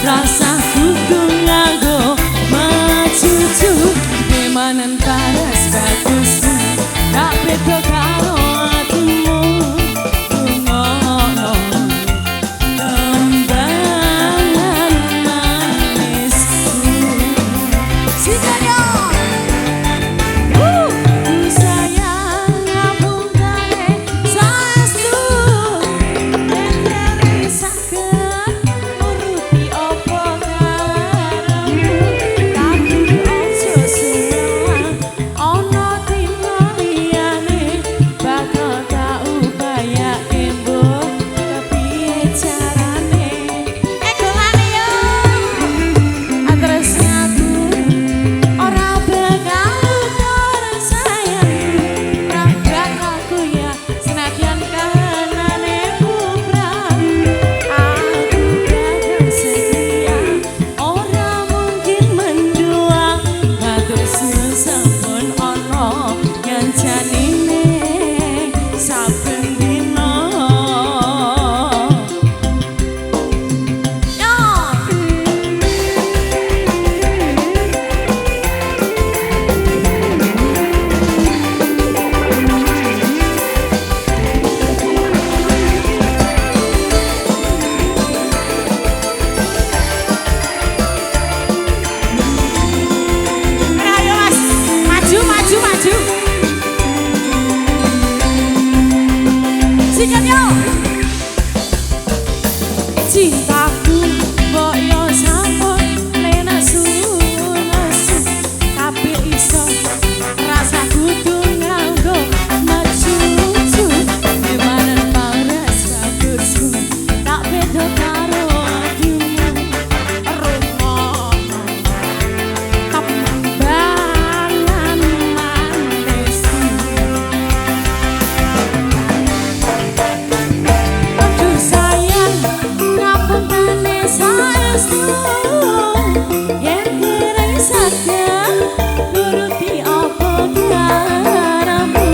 rasa kudu nganggo macucu kemanan paras bagusmu tak beda karo atimu ngono tembangan manisku sikanya sayang ngapung kare saestu enteri saged nuruti apa karepmu tapi ojo seneng ana dina liyane bakal tak upayake mbok kepiye carane egolane yo tresnaku ora bakal ukur sayang ora bakal kuya senadyan kahanane bubrah aku bakal setia ora mungkin mendua matur suwun sampun ana nyanjanine saben dina yo ayo mas maju maju maju sikat yo cintaku mbok yo sampun lenesu tapi iso rasa kudu nganggo macucu gimana paras bagusku tak beda karo atimu rumono tembangan manisku aduh sayang ngapuntane saestu yen kira saged nuruti apa karepmu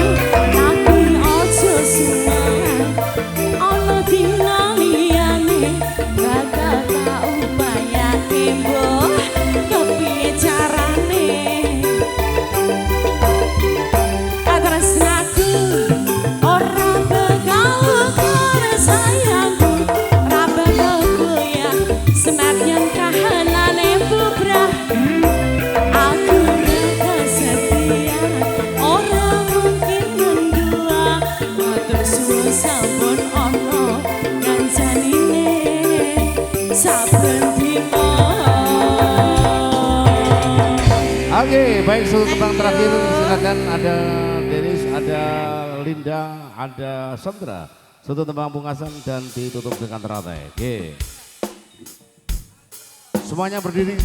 tapi ojo seneng ana dina liyane bakal tak upayake mbok kepiye carane tresnaku ora bakal ukur sayangku ora bakal goyah senadyan kahanane bubrah aku bakal setia ora mungkin mendua matur suwun sampun ana nyanjanine saben dina. Oke, baik satu tebang terakhir silakan ada Denis, ada Linda, ada Sandra. Satu tebang pungkasan dan ditutup dengan teratai. Oke. Semuanya berdiri.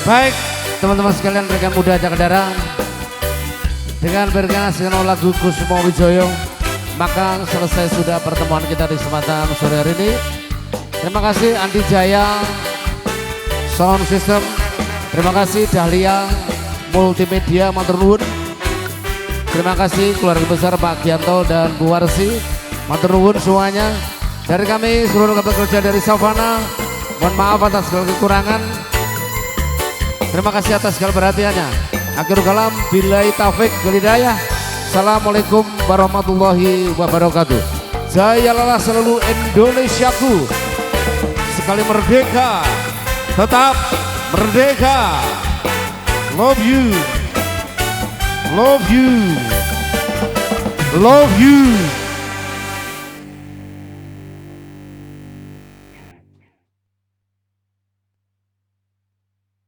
Baik, teman-teman sekalian, rekan muda Jakarta, dengan berikan lagu Kusmo Wijoyo, maka selesai sudah pertemuan kita di kesempatan sore hari ini. Terima kasih Andi Jaya Sound System, terima kasih Dahlia Multimedia matur nuwun. Terima kasih keluarga besar Pak Gianto dan Bu Warsi, matur nuwun semuanya. Dari kami seluruh pekerja dari Savana, mohon maaf atas segala kekurangan. Terima kasih atas segala perhatiannya. Akhirul kalam, billahi taufik wal hidayah. Assalamualaikum warahmatullahi wabarakatuh. Jayalah selalu Indonesiaku. Sekali merdeka, tetap merdeka. Love you. Love you. Love you.